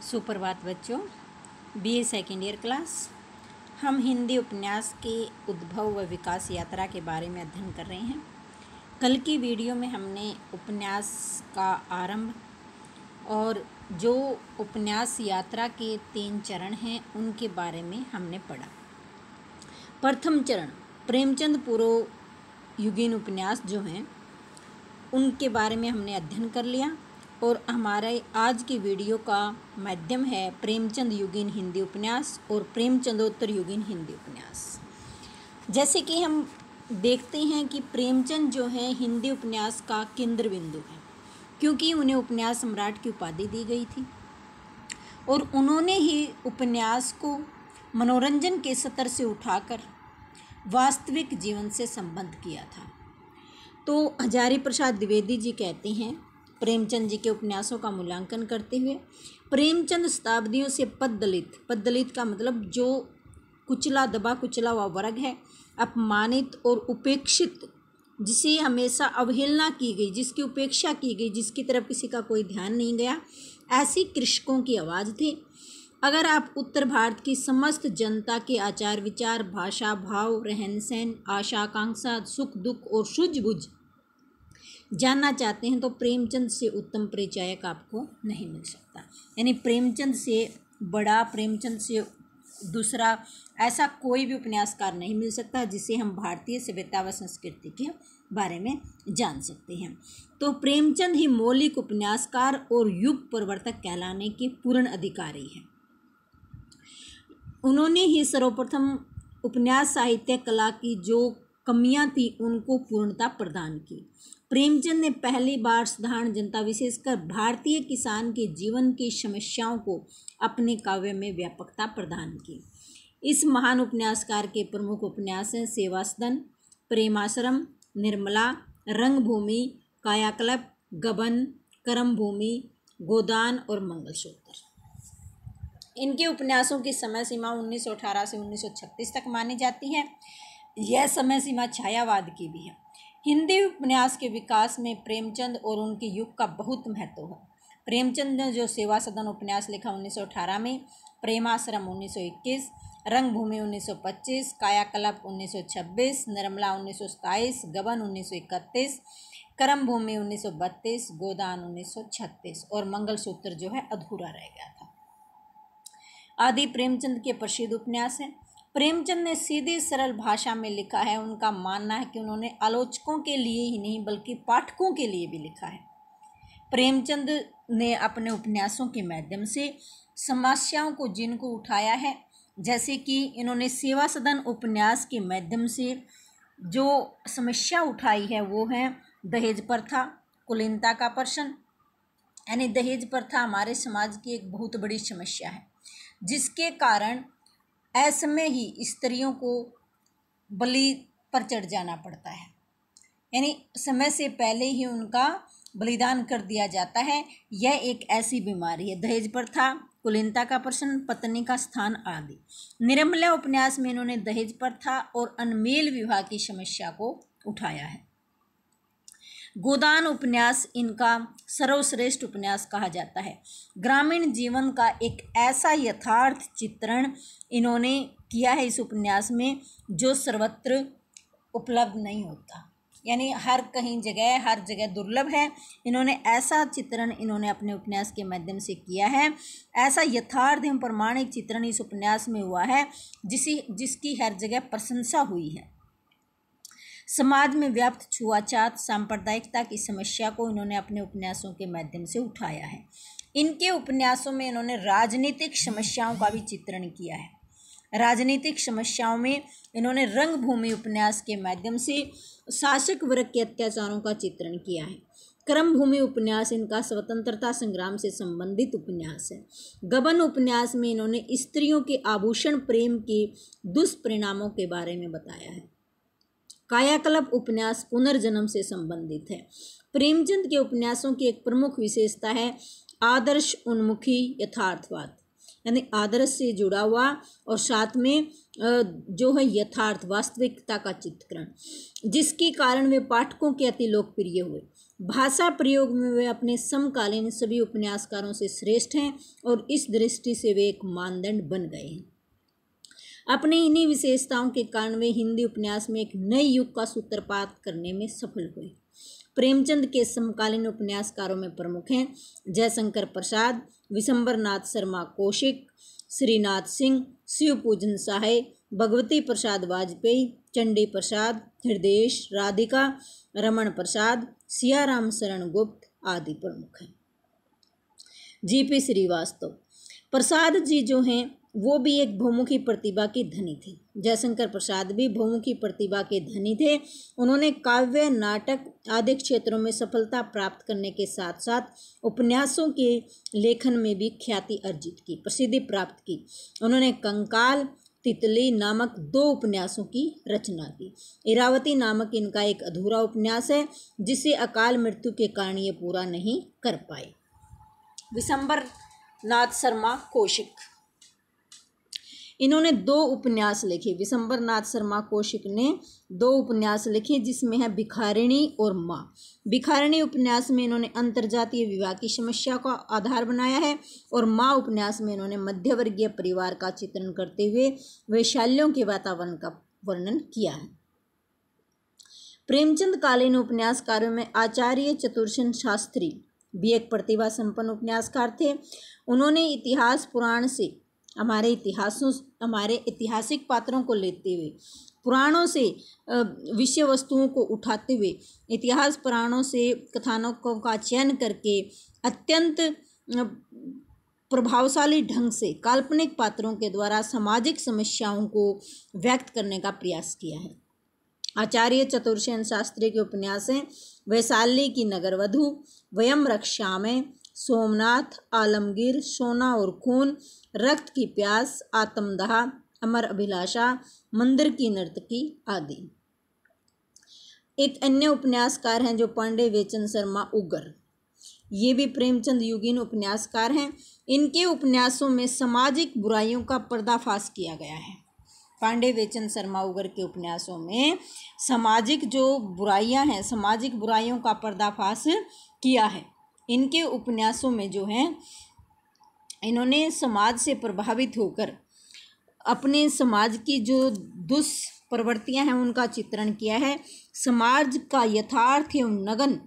सुप्रभात बच्चों, BA second year class. हम हिंदी उपन्यास के उद्भव व विकास यात्रा के बारे में अध्ययन कर रहे हैं। कल की वीडियो में हमने उपन्यास का आरंभ और जो उपन्यास यात्रा के 3 चरण हैं उनके बारे में हमने पढ़ा। प्रथम चरण प्रेमचंद पूर्व युगीन उपन्यास जो हैं उनके बारे में हमने अध्ययन कर लिया और हमारे आज की वीडियो का माध्यम है प्रेमचंद युगीन हिंदी उपन्यास और प्रेमचंदोत्तर युगीन हिंदी उपन्यास। जैसे कि हम देखते हैं कि प्रेमचंद जो है हिंदी उपन्यास का केंद्र बिंदु है, क्योंकि उन्हें उपन्यास सम्राट की उपाधि दी गई थी और उन्होंने ही उपन्यास को मनोरंजन के स्तर से उठाकर वास्तविक जीवन से संबद्ध किया था। तो हजारी प्रसाद द्विवेदी जी कहते हैं प्रेमचंद जी के उपन्यासों का मूल्यांकन करते हुए, प्रेमचंद शताब्दियों से पददलित का मतलब जो कुचला दबा कुचला हुआ वर्ग है, अपमानित और उपेक्षित, जिसे हमेशा अवहेलना की गई, जिसकी उपेक्षा की गई, जिसकी तरफ किसी का कोई ध्यान नहीं गया, ऐसी कृषकों की आवाज़ थी। अगर आप उत्तर भारत की समस्त जनता के आचार विचार, भाषा, भाव, रहन सहन, आशा आकांक्षा, सुख दुख और सूझबूझ जानना चाहते हैं तो प्रेमचंद से उत्तम परिचायक आपको नहीं मिल सकता। यानी प्रेमचंद से बड़ा, प्रेमचंद से दूसरा ऐसा कोई भी उपन्यासकार नहीं मिल सकता जिसे हम भारतीय सभ्यता व संस्कृति के बारे में जान सकते हैं। तो प्रेमचंद ही मौलिक उपन्यासकार और युग परिवर्तक कहलाने के पूर्ण अधिकारी हैं। उन्होंने ही सर्वप्रथम उपन्यास साहित्य कला की जो कमियां थी उनको पूर्णता प्रदान की। प्रेमचंद ने पहली बार साधारण जनता, विशेषकर भारतीय किसान के जीवन की समस्याओं को अपने काव्य में व्यापकता प्रदान की। इस महान उपन्यासकार के प्रमुख उपन्यास हैं सेवा सदन, प्रेमाश्रम, निर्मला, रंगभूमि, कायाकल्प, गबन, कर्मभूमि, गोदान और मंगलसूत्र। इनके उपन्यासों की समय सीमा 1918 से 1936 तक मानी जाती है। यह समय सीमा छायावाद की भी है। हिंदी उपन्यास के विकास में प्रेमचंद और उनके युग का बहुत महत्व है। प्रेमचंद ने जो सेवा सदन उपन्यास लिखा 1918 में, प्रेमाश्रम 1921, रंगभूमि 1925, कायाकल्प 1926, निर्मला 1927, गबन 1931, कर्मभूमि 1932, गोदान 1936 और मंगलसूत्र जो है अधूरा रह गया था। आदि प्रेमचंद के प्रसिद्ध उपन्यास हैं। प्रेमचंद ने सीधी सरल भाषा में लिखा है। उनका मानना है कि उन्होंने आलोचकों के लिए ही नहीं बल्कि पाठकों के लिए भी लिखा है। प्रेमचंद ने अपने उपन्यासों के माध्यम से समस्याओं को जिनको उठाया है, जैसे कि इन्होंने सेवा सदन उपन्यास के माध्यम से जो समस्या उठाई है वो है दहेज प्रथा, कुलीनता का प्रश्न। यानी दहेज प्रथा हमारे समाज की एक बहुत बड़ी समस्या है, जिसके कारण ऐसमें ही स्त्रियों को बलि पर चढ़ जाना पड़ता है। यानी समय से पहले ही उनका बलिदान कर दिया जाता है। यह एक ऐसी बीमारी है। दहेज प्रथा, कुलीनता का प्रश्न, पत्नी का स्थान आदि। निर्मला उपन्यास में इन्होंने दहेज प्रथा और अनमेल विवाह की समस्या को उठाया है। गोदान उपन्यास इनका सर्वश्रेष्ठ उपन्यास कहा जाता है। ग्रामीण जीवन का एक ऐसा यथार्थ चित्रण इन्होंने किया है इस उपन्यास में जो सर्वत्र उपलब्ध नहीं होता। यानी हर जगह दुर्लभ है। इन्होंने ऐसा चित्रण अपने उपन्यास के माध्यम से किया है। ऐसा यथार्थ एवं प्रमाणिक चित्रण इस उपन्यास में हुआ है जिसकी हर जगह प्रशंसा हुई है। समाज में व्याप्त छुआछात, सांप्रदायिकता की समस्या को इन्होंने अपने उपन्यासों के माध्यम से उठाया है। इनके उपन्यासों में इन्होंने राजनीतिक समस्याओं का भी चित्रण किया है। राजनीतिक समस्याओं में इन्होंने रंगभूमि उपन्यास के माध्यम से शासक वर्ग के अत्याचारों का चित्रण किया है। कर्मभूमि उपन्यास इनका स्वतंत्रता संग्राम से संबंधित उपन्यास है। गबन उपन्यास में इन्होंने स्त्रियों के आभूषण प्रेम के दुष्परिणामों के बारे में बताया है। कायाकल्प उपन्यास पुनर्जन्म से संबंधित है। प्रेमचंद के उपन्यासों की एक प्रमुख विशेषता है आदर्श उन्मुखी यथार्थवाद, यानी आदर्श से जुड़ा हुआ और साथ में जो है यथार्थ वास्तविकता का चित्रण, जिसके कारण वे पाठकों के अति लोकप्रिय हुए। भाषा प्रयोग में वे अपने समकालीन सभी उपन्यासकारों से श्रेष्ठ हैं और इस दृष्टि से वे एक मानदंड बन गए हैं। अपने इन्हीं विशेषताओं के कारण वे हिंदी उपन्यास में एक नए युग का सूत्रपात करने में सफल हुए। प्रेमचंद के समकालीन उपन्यासकारों में प्रमुख हैं जयशंकर प्रसाद, विशंबरनाथ शर्मा कौशिक, श्रीनाथ सिंह, शिवपूजन साहे, भगवती प्रसाद वाजपेयी, चंडी प्रसाद, हृदयेश, राधिका, रमण प्रसाद, सियाराम शरण गुप्त आदि प्रमुख हैं। जीपी श्रीवास्तव प्रसाद जी जो हैं वो भी एक बहुमुखी प्रतिभा के धनी थे। जयशंकर प्रसाद भी बहुमुखी प्रतिभा के धनी थे। उन्होंने काव्य, नाटक आदि क्षेत्रों में सफलता प्राप्त करने के साथ साथ उपन्यासों के लेखन में भी ख्याति अर्जित की, प्रसिद्धि प्राप्त की। उन्होंने कंकाल, तितली नामक 2 उपन्यासों की रचना की। इरावती नामक इनका एक अधूरा उपन्यास है जिसे अकाल मृत्यु के कारण ये पूरा नहीं कर पाए। विशंबरनाथ शर्मा कौशिक, इन्होंने 2 उपन्यास लिखे। विशंबरनाथ शर्मा कौशिक ने 2 उपन्यास लिखे जिसमें है भिखारिणी और माँ। भिखारिणी उपन्यास में इन्होंने अंतर्जातीय विवाह की समस्या का आधार बनाया है और माँ उपन्यास में इन्होंने मध्यवर्गीय परिवार का चित्रण करते हुए वैशाल्यों के वातावरण का वर्णन किया है। प्रेमचंद कालीन उपन्यासकारों में आचार्य चतुरसेन शास्त्री भी एक प्रतिभा संपन्न उपन्यासकार थे। उन्होंने इतिहास पुराण से हमारे ऐतिहासिक पात्रों को लेते हुए, पुराणों से विषय वस्तुओं को उठाते हुए, इतिहास पुराणों से कथानकों का चयन करके अत्यंत प्रभावशाली ढंग से काल्पनिक पात्रों के द्वारा सामाजिक समस्याओं को व्यक्त करने का प्रयास किया है। आचार्य चतुरसेन शास्त्री के उपन्यास हैं वैशाली की नगरवधू, वयम रक्षामय, सोमनाथ, आलमगीर, सोना और खून, रक्त की प्यास, आत्मदाह, अमर अभिलाषा, मंदिर की नर्तकी आदि। एक अन्य उपन्यासकार हैं जो पांडे वेचन शर्मा उगर, ये भी प्रेमचंद युगीन उपन्यासकार हैं। इनके उपन्यासों में सामाजिक बुराइयों का पर्दाफाश किया गया है। पांडे वेचन शर्मा उगर के उपन्यासों में सामाजिक जो बुराइयां हैं, सामाजिक बुराइयों का पर्दाफाश किया है। इनके उपन्यासों में जो है इन्होंने समाज से प्रभावित होकर अपने समाज की जो दुष्प्रवृत्तियां हैं उनका चित्रण किया है। समाज का यथार्थ एवं नग्न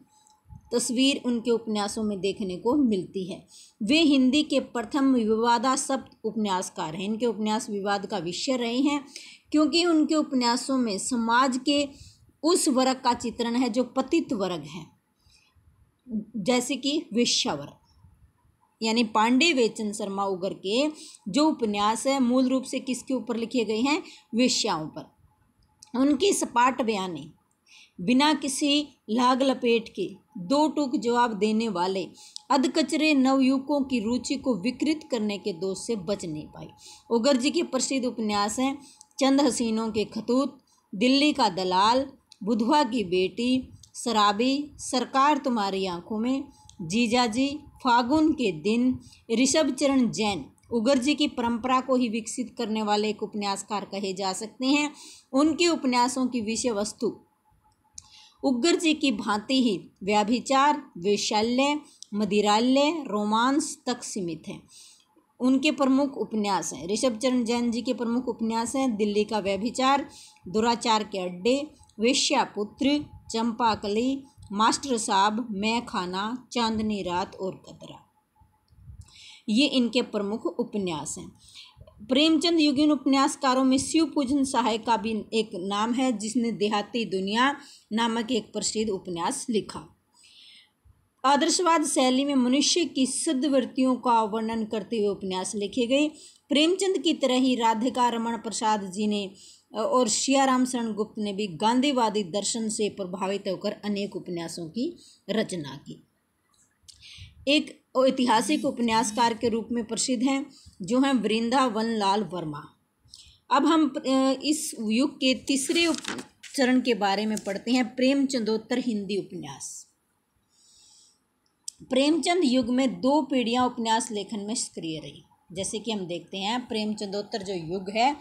तस्वीर उनके उपन्यासों में देखने को मिलती है। वे हिंदी के प्रथम विवादास्पद उपन्यासकार हैं। इनके उपन्यास विवाद का विषय रहे हैं क्योंकि उनके उपन्यासों में समाज के उस वर्ग का चित्रण है जो पतित वर्ग है, जैसे कि वेश्या वर्ग। यानी पांडे वेचन शर्मा उगर के जो उपन्यास है मूल रूप से किसके ऊपर लिखे गए हैं? वेश्याओं पर। उनकी सपाट बयानें बिना किसी लाग लपेट के 2 टूक जवाब देने वाले अधकचरे नवयुवकों की रुचि को विकृत करने के दोष से बच नहीं पाई। उगर जी के प्रसिद्ध उपन्यास हैं चंद हसीनों के खतूत, दिल्ली का दलाल, बुधवा की बेटी, शराबी, सरकार तुम्हारी आंखों में, जीजाजी, फागुन के दिन। ऋषभचरण जैन उगर जी की परंपरा को ही विकसित करने वाले एक उपन्यासकार कहे जा सकते हैं। उनके उपन्यासों की विषय वस्तु उगर जी की भांति ही व्याभिचार, वैशाल्य, मदिराल्य, रोमांस तक सीमित है। उनके प्रमुख उपन्यास हैं ऋषभचरण जैन जी के प्रमुख उपन्यास हैं दिल्ली का व्यभिचार, दुराचार के अड्डे, वेश्यापुत्र, चंपाकली, मास्टर साहब, मैं खाना, चांदनी रात और कतरा। ये इनके प्रमुख उपन्यास हैं। प्रेमचंद युगीन उपन्यासकारों में शिवपूजन साहे का भी एक नाम है जिसने देहाती दुनिया नामक एक प्रसिद्ध उपन्यास लिखा। आदर्शवाद शैली में मनुष्य की सद्वृत्तियों का वर्णन करते हुए उपन्यास लिखे गए। प्रेमचंद की तरह ही राधिका रमण प्रसाद जी ने और सियाराम शरण गुप्त ने भी गांधीवादी दर्शन से प्रभावित होकर अनेक उपन्यासों की रचना की। एक ऐतिहासिक उपन्यासकार के रूप में प्रसिद्ध हैं जो हैं वृंदावन लाल वर्मा। अब हम इस युग के तीसरे चरण के बारे में पढ़ते हैं, प्रेमचंदोत्तर हिंदी उपन्यास। प्रेमचंद युग में 2 पीढ़ियां उपन्यास लेखन में सक्रिय रही। जैसे कि हम देखते हैं प्रेमचंदोत्तर जो युग है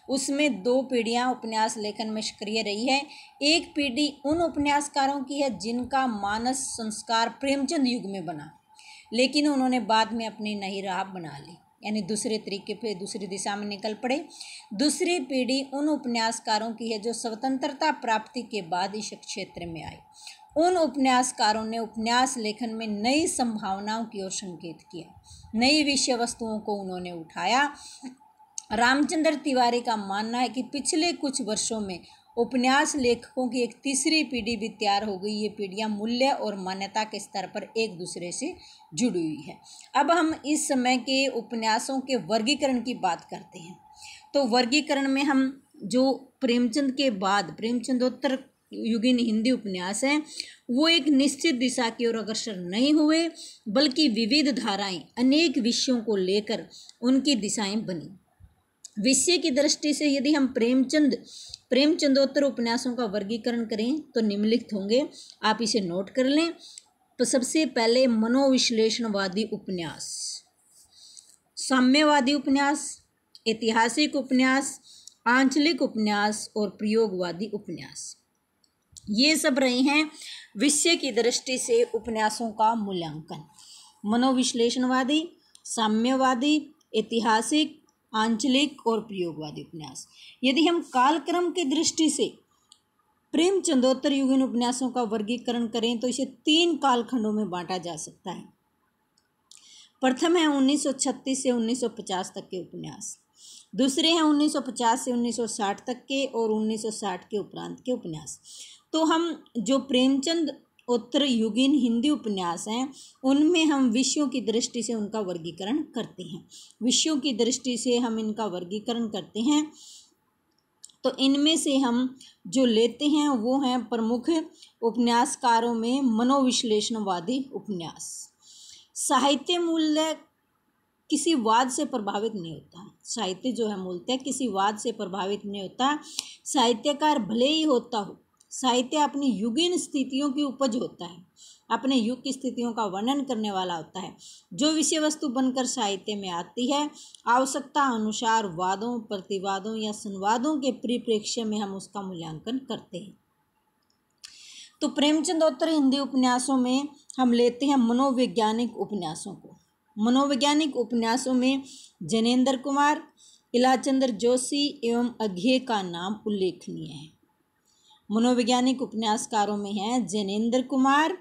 उसमें 2 पीढ़ियां उपन्यास लेखन में सक्रिय रही है। एक पीढ़ी उन उपन्यासकारों की है जिनका मानस संस्कार प्रेमचंद युग में बना, लेकिन उन्होंने बाद में अपनी नई राह बना ली, यानी दूसरे तरीके पे दूसरी दिशा में निकल पड़े। दूसरी पीढ़ी उन उपन्यासकारों की है जो स्वतंत्रता प्राप्ति के बाद इस क्षेत्र में आए। उन उपन्यासकारों ने उपन्यास लेखन में नई संभावनाओं की ओर संकेत किया, नई विषय वस्तुओं को उन्होंने उठाया। रामचंद्र तिवारी का मानना है कि पिछले कुछ वर्षों में उपन्यास लेखकों की एक तीसरी पीढ़ी भी तैयार हो गई। ये पीढ़ियां मूल्य और मान्यता के स्तर पर एक दूसरे से जुड़ी हुई है। अब हम इस समय के उपन्यासों के वर्गीकरण की बात करते हैं। तो वर्गीकरण में हम जो प्रेमचंद के बाद प्रेमचंदोत्तर युगीन हिंदी उपन्यास हैं वो एक निश्चित दिशा की ओर अग्रसर नहीं हुए, बल्कि विविध धाराएं अनेक विषयों को लेकर उनकी दिशाएं बनी। विषय की दृष्टि से यदि हम प्रेमचंदोत्तर उपन्यासों का वर्गीकरण करें तो निम्नलिखित होंगे, आप इसे नोट कर लें। तो सबसे पहले मनोविश्लेषणवादी उपन्यास, साम्यवादी उपन्यास, ऐतिहासिक उपन्यास, आंचलिक उपन्यास और प्रयोगवादी उपन्यास, ये सब रहे हैं विषय की दृष्टि से उपन्यासों का मूल्यांकन। मनोविश्लेषणवादी, साम्यवादी, ऐतिहासिक, आंचलिक और प्रयोगवादी उपन्यास। यदि हम कालक्रम की दृष्टि से प्रेमचंदोत्तर युगीन उपन्यासों का वर्गीकरण करें तो इसे 3 कालखंडों में बांटा जा सकता है। प्रथम है 1936 से 1950 तक के उपन्यास, दूसरे हैं 1950 से 1960 तक के और 1960 के उपरांत के उपन्यास। तो हम जो प्रेमचंद उत्तर युगीन हिंदी उपन्यास हैं उनमें हम विषयों की दृष्टि से उनका वर्गीकरण करते हैं। विषयों की दृष्टि से हम इनका वर्गीकरण करते हैं तो इनमें से हम जो लेते हैं वो हैं प्रमुख उपन्यासकारों में मनोविश्लेषणवादी उपन्यास। साहित्य मूल्य किसी वाद से प्रभावित नहीं होता। साहित्य जो है मूलतः किसी वाद से प्रभावित नहीं होता। साहित्यकार भले ही होता हो, साहित्य अपनी युगीन स्थितियों की उपज होता है, अपने युग की स्थितियों का वर्णन करने वाला होता है। जो विषय वस्तु बनकर साहित्य में आती है आवश्यकता अनुसार वादों, प्रतिवादों या संवादों के परिप्रेक्ष्य में हम उसका मूल्यांकन करते हैं। तो प्रेमचंदोत्तर हिंदी उपन्यासों में हम लेते हैं मनोवैज्ञानिक उपन्यासों को। मनोवैज्ञानिक उपन्यासों में जैनेन्द्र कुमार, इलाचंद्र जोशी एवं अघे का नाम उल्लेखनीय है। मनोवैज्ञानिक उपन्यासकारों में हैं जैनेन्द्र कुमार,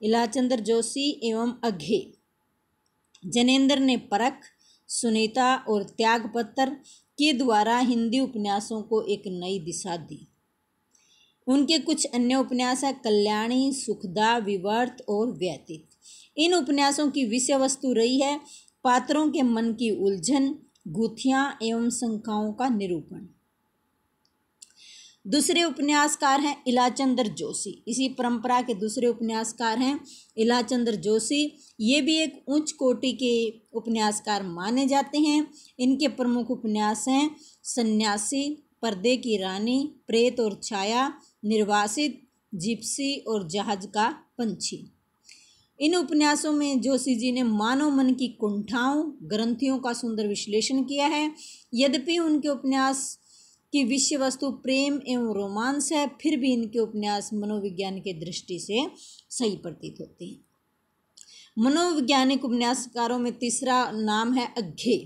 इलाचंद्र जोशी एवं अघे। जैनेन्द्र ने परख, सुनीता और त्यागपत्र के द्वारा हिंदी उपन्यासों को एक नई दिशा दी। उनके कुछ अन्य उपन्यास हैं कल्याणी, सुखदा, विवर्त और व्यतीत। इन उपन्यासों की विषय वस्तु रही है पात्रों के मन की उलझन, गुत्थियां एवं शंकाओं का निरूपण। दूसरे उपन्यासकार हैं इलाचंद्र जोशी। इसी परंपरा के दूसरे उपन्यासकार हैं इलाचंद्र जोशी। ये भी एक उच्च कोटि के उपन्यासकार माने जाते हैं। इनके प्रमुख उपन्यास हैं सन्यासी, पर्दे की रानी, प्रेत और छाया, निर्वासित, जिप्सी और जहाज का पंछी। इन उपन्यासों में जोशी जी ने मानव मन की कुंठाओं, ग्रंथियों का सुंदर विश्लेषण किया है। यद्यपि उनके उपन्यास की विषय वस्तु प्रेम एवं रोमांस है, फिर भी इनके उपन्यास मनोविज्ञान की दृष्टि से सही प्रतीत होते हैं। मनोवैज्ञानिक उपन्यासकारों में तीसरा नाम है अघे।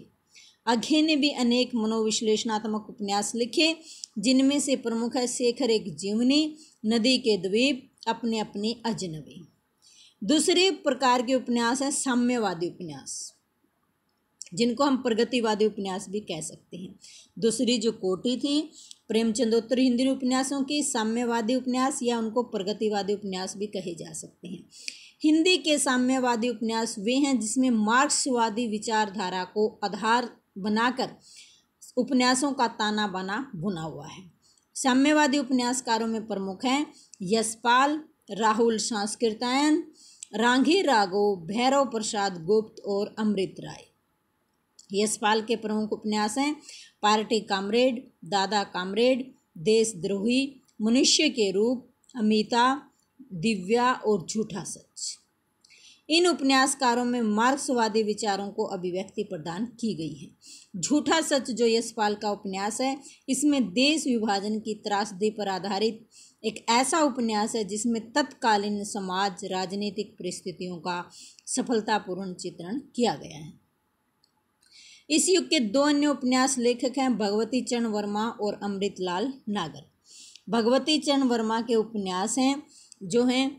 अघे ने भी अनेक मनोविश्लेषणात्मक उपन्यास लिखे, जिनमें से प्रमुख है शेखर एक जीवनी, नदी के द्वीप, अपने अपने अजनबी। दूसरे प्रकार के उपन्यास हैं साम्यवादी उपन्यास, जिनको हम प्रगतिवादी उपन्यास भी कह सकते हैं। दूसरी जो कोटि थी प्रेमचंदोत्तर हिंदी उपन्यासों की, साम्यवादी उपन्यास या उनको प्रगतिवादी उपन्यास भी कहे जा सकते हैं। हिंदी के साम्यवादी उपन्यास वे हैं जिसमें मार्क्सवादी विचारधारा को आधार बनाकर उपन्यासों का ताना बाना बुना हुआ है। साम्यवादी उपन्यासकारों में प्रमुख हैं यशपाल, राहुल सांस्कृतायन, रांघी राघव, भैरव प्रसाद गुप्त और अमृत राय। यशपाल के प्रमुख उपन्यास हैं पार्टी कामरेड, दादा कामरेड, देशद्रोही, मनुष्य के रूप, अमिता, दिव्या और झूठा सच। इन उपन्यासकारों में मार्क्सवादी विचारों को अभिव्यक्ति प्रदान की गई है। झूठा सच जो यशपाल का उपन्यास है, इसमें देश विभाजन की त्रासदी पर आधारित एक ऐसा उपन्यास है जिसमें तत्कालीन समाज राजनीतिक परिस्थितियों का सफलतापूर्ण चित्रण किया गया है। इस युग के दो अन्य उपन्यास लेखक हैं भगवती चरण वर्मा और अमृतलाल नागर। भगवती चरण वर्मा के उपन्यास हैं जो हैं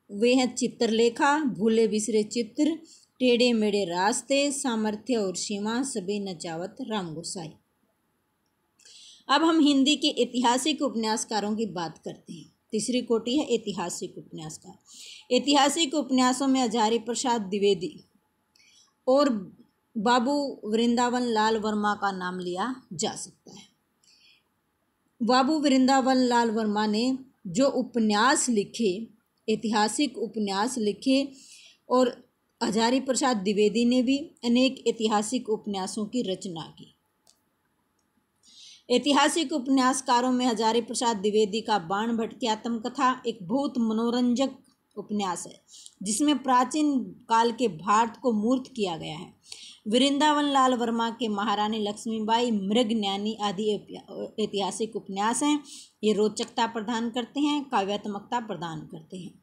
वे हैं चित्रलेखा, भूले बिसरे चित्र, टेढ़े मेढ़े रास्ते, सामर्थ्य और सीमा, सभी नचावत, राम गोसाई। अब हम हिंदी के ऐतिहासिक उपन्यासकारों की बात करते हैं। तीसरी कोटि है ऐतिहासिक उपन्यासकार। ऐतिहासिक उपन्यासों में हजारी प्रसाद द्विवेदी और बाबू वृंदावन लाल वर्मा का नाम लिया जा सकता है। बाबू वृंदावन लाल वर्मा ने जो उपन्यास लिखे, ऐतिहासिक उपन्यास लिखे, और हजारी प्रसाद द्विवेदी ने भी अनेक ऐतिहासिक उपन्यासों की रचना की। ऐतिहासिक उपन्यासकारों में हजारी प्रसाद द्विवेदी का बाण भट्ट की आत्मकथा एक बहुत मनोरंजक उपन्यास है जिसमें प्राचीन काल के भारत को मूर्त किया गया है। वृंदावन लाल वर्मा के महारानी लक्ष्मीबाई, मृगन्यानी आदि ऐतिहासिक उपन्यास हैं। ये रोचकता प्रदान करते हैं, काव्यात्मकता प्रदान करते हैं।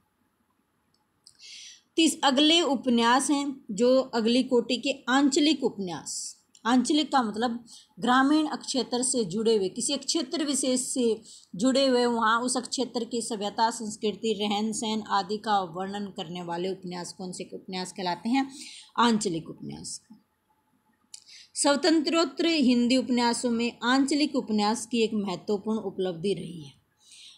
अगले उपन्यास हैं जो अगली कोटि के आंचलिक उपन्यास। आंचलिक का मतलब ग्रामीण क्षेत्र से जुड़े हुए, किसी क्षेत्र विशेष से जुड़े हुए, वहाँ उस क्षेत्र की सभ्यता, संस्कृति, रहन सहन आदि का वर्णन करने वाले उपन्यास कौन से उपन्यास कहलाते हैं? आंचलिक उपन्यास। स्वतंत्रोत्तर हिंदी उपन्यासों में आंचलिक उपन्यास की एक महत्वपूर्ण उपलब्धि रही है।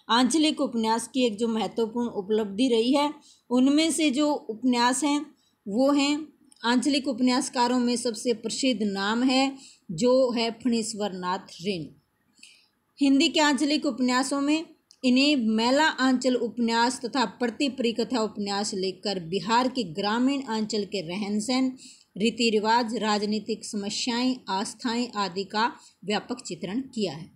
आंचलिक उपन्यास की एक जो महत्वपूर्ण उपलब्धि रही है, उनमें से जो उपन्यास हैं वो हैं, आंचलिक उपन्यासकारों में सबसे प्रसिद्ध नाम है जो है फणीश्वर नाथ रेणु। हिंदी के आंचलिक उपन्यासों में इन्हें मेला आंचल उपन्यास तथा प्रति परिकथा उपन्यास लेकर बिहार के ग्रामीण अंचल के रहन सहन, रीति रिवाज, राजनीतिक समस्याएं, आस्थाएं आदि का व्यापक चित्रण किया है।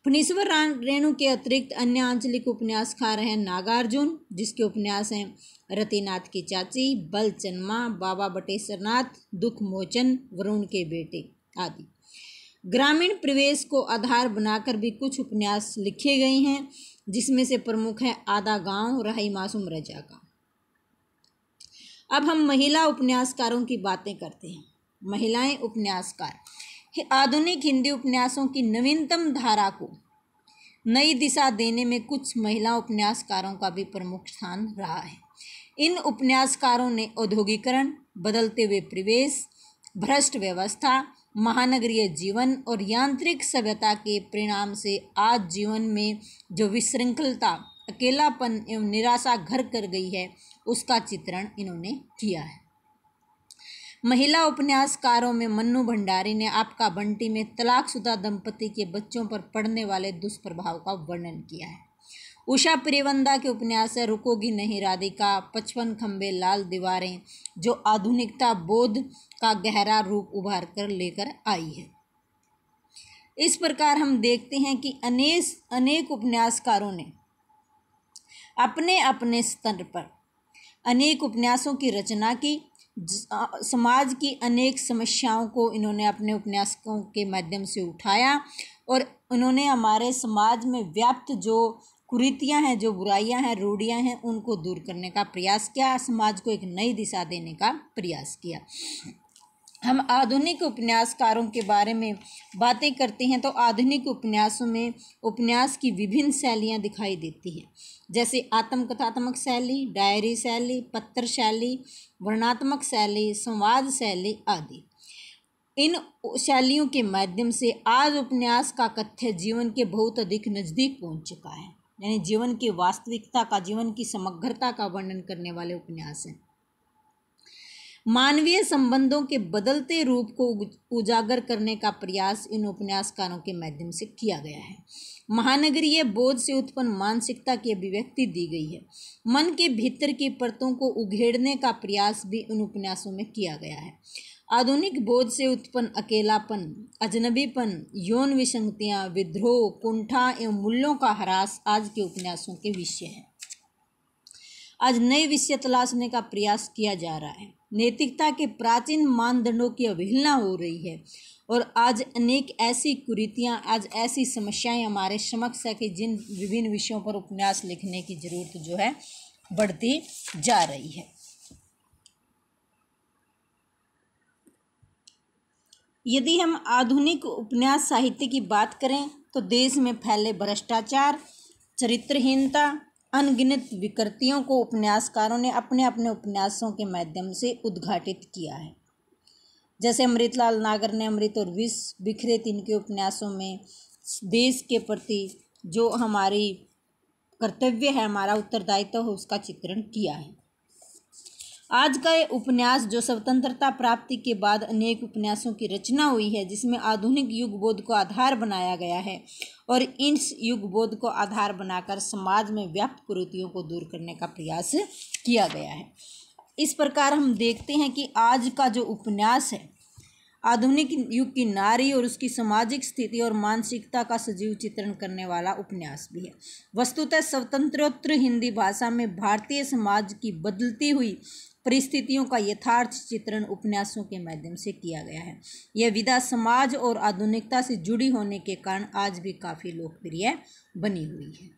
फणीश्वर रेणु के अतिरिक्त अन्य आंचलिक उपन्यासकार हैं नागार्जुन, जिसके उपन्यास हैं रतिनाथ की चाची, बलचन्मा, बाबा बटेश्वरनाथ, दुख मोचन, वरुण के बेटे आदि। ग्रामीण परिवेश को आधार बनाकर भी कुछ उपन्यास लिखे गए हैं, जिसमें से प्रमुख है आधा गांव रही मासूम रजा का। अब हम महिला उपन्यासकारों की बातें करते हैं। महिलाएं उपन्यासकार। आधुनिक हिंदी उपन्यासों की नवीनतम धारा को नई दिशा देने में कुछ महिला उपन्यासकारों का भी प्रमुख स्थान रहा है। इन उपन्यासकारों ने औद्योगिकरण, बदलते हुए परिवेश, भ्रष्ट व्यवस्था, महानगरीय जीवन और यांत्रिक सभ्यता के परिणाम से आज जीवन में जो विशृंखलता, अकेलापन एवं निराशा घर कर गई है, उसका चित्रण इन्होंने किया है। महिला उपन्यासकारों में मन्नू भंडारी ने आपका बंटी में तलाकशुदा दंपति के बच्चों पर पड़ने वाले दुष्प्रभाव का वर्णन किया है। उषा प्रियवंदा के उपन्यास है रुकोगी नहीं राधिका, 55 खंबे लाल दीवारें, जो आधुनिकता बोध का गहरा रूप उभार कर लेकर आई है। इस प्रकार हम देखते हैं कि अनेक उपन्यासकारों ने अपने अपने स्तर पर अनेक उपन्यासों की रचना की। समाज की अनेक समस्याओं को इन्होंने अपने उपन्यासों के माध्यम से उठाया और उन्होंने हमारे समाज में व्याप्त जो कुरीतियां हैं, जो बुराइयां हैं, रूढ़ियां हैं, उनको दूर करने का प्रयास किया, समाज को एक नई दिशा देने का प्रयास किया। हम आधुनिक उपन्यासकारों के बारे में बातें करते हैं तो आधुनिक उपन्यासों में उपन्यास की विभिन्न शैलियाँ दिखाई देती हैं, जैसे आत्मकथात्मक शैली, डायरी शैली, पत्र शैली, वर्णनात्मक शैली, संवाद शैली आदि। इन शैलियों के माध्यम से आज उपन्यास का कथ्य जीवन के बहुत अधिक नज़दीक पहुंच चुका है, यानी जीवन की वास्तविकता का, जीवन की समग्रता का वर्णन करने वाले उपन्यास हैं। मानवीय संबंधों के बदलते रूप को उजागर करने का प्रयास इन उपन्यासकारों के माध्यम से किया गया है। महानगरीय बोध से उत्पन्न मानसिकता की अभिव्यक्ति दी गई है। मन के भीतर की परतों को उघेड़ने का प्रयास भी इन उपन्यासों में किया गया है। आधुनिक बोध से उत्पन्न अकेलापन, अजनबीपन, यौन विसंगतियाँ, विद्रोह, कुंठा एवं मूल्यों का ह्रास आज के उपन्यासों के विषय हैं। आज नए विषय तलाशने का प्रयास किया जा रहा है। नैतिकता के प्राचीन मानदंडों की अवहेलना हो रही है और आज अनेक ऐसी कुरीतियाँ, आज ऐसी समस्याएं हमारे समक्ष है कि जिन विभिन्न विषयों पर उपन्यास लिखने की जरूरत जो है बढ़ती जा रही है। यदि हम आधुनिक उपन्यास साहित्य की बात करें तो देश में फैले भ्रष्टाचार, चरित्रहीनता, अनगिनत विकृतियों को उपन्यासकारों ने अपने अपने उपन्यासों के माध्यम से उद्घाटित किया है। जैसे अमृतलाल नागर ने अमृत और विष, बिखरे तीन के उपन्यासों में देश के प्रति जो हमारी कर्तव्य है, हमारा उत्तरदायित्व है, उसका चित्रण किया है। आज का ये उपन्यास जो स्वतंत्रता प्राप्ति के बाद अनेक उपन्यासों की रचना हुई है, जिसमें आधुनिक युगबोध को आधार बनाया गया है और इस युगबोध को आधार बनाकर समाज में व्याप्त कुरीतियों को दूर करने का प्रयास किया गया है। इस प्रकार हम देखते हैं कि आज का जो उपन्यास है आधुनिक युग की नारी और उसकी सामाजिक स्थिति और मानसिकता का सजीव चित्रण करने वाला उपन्यास भी है। वस्तुतः स्वतंत्रोत्तर हिंदी भाषा में भारतीय समाज की बदलती हुई परिस्थितियों का यथार्थ चित्रण उपन्यासों के माध्यम से किया गया है। यह विधा समाज और आधुनिकता से जुड़ी होने के कारण आज भी काफ़ी लोकप्रिय बनी हुई है।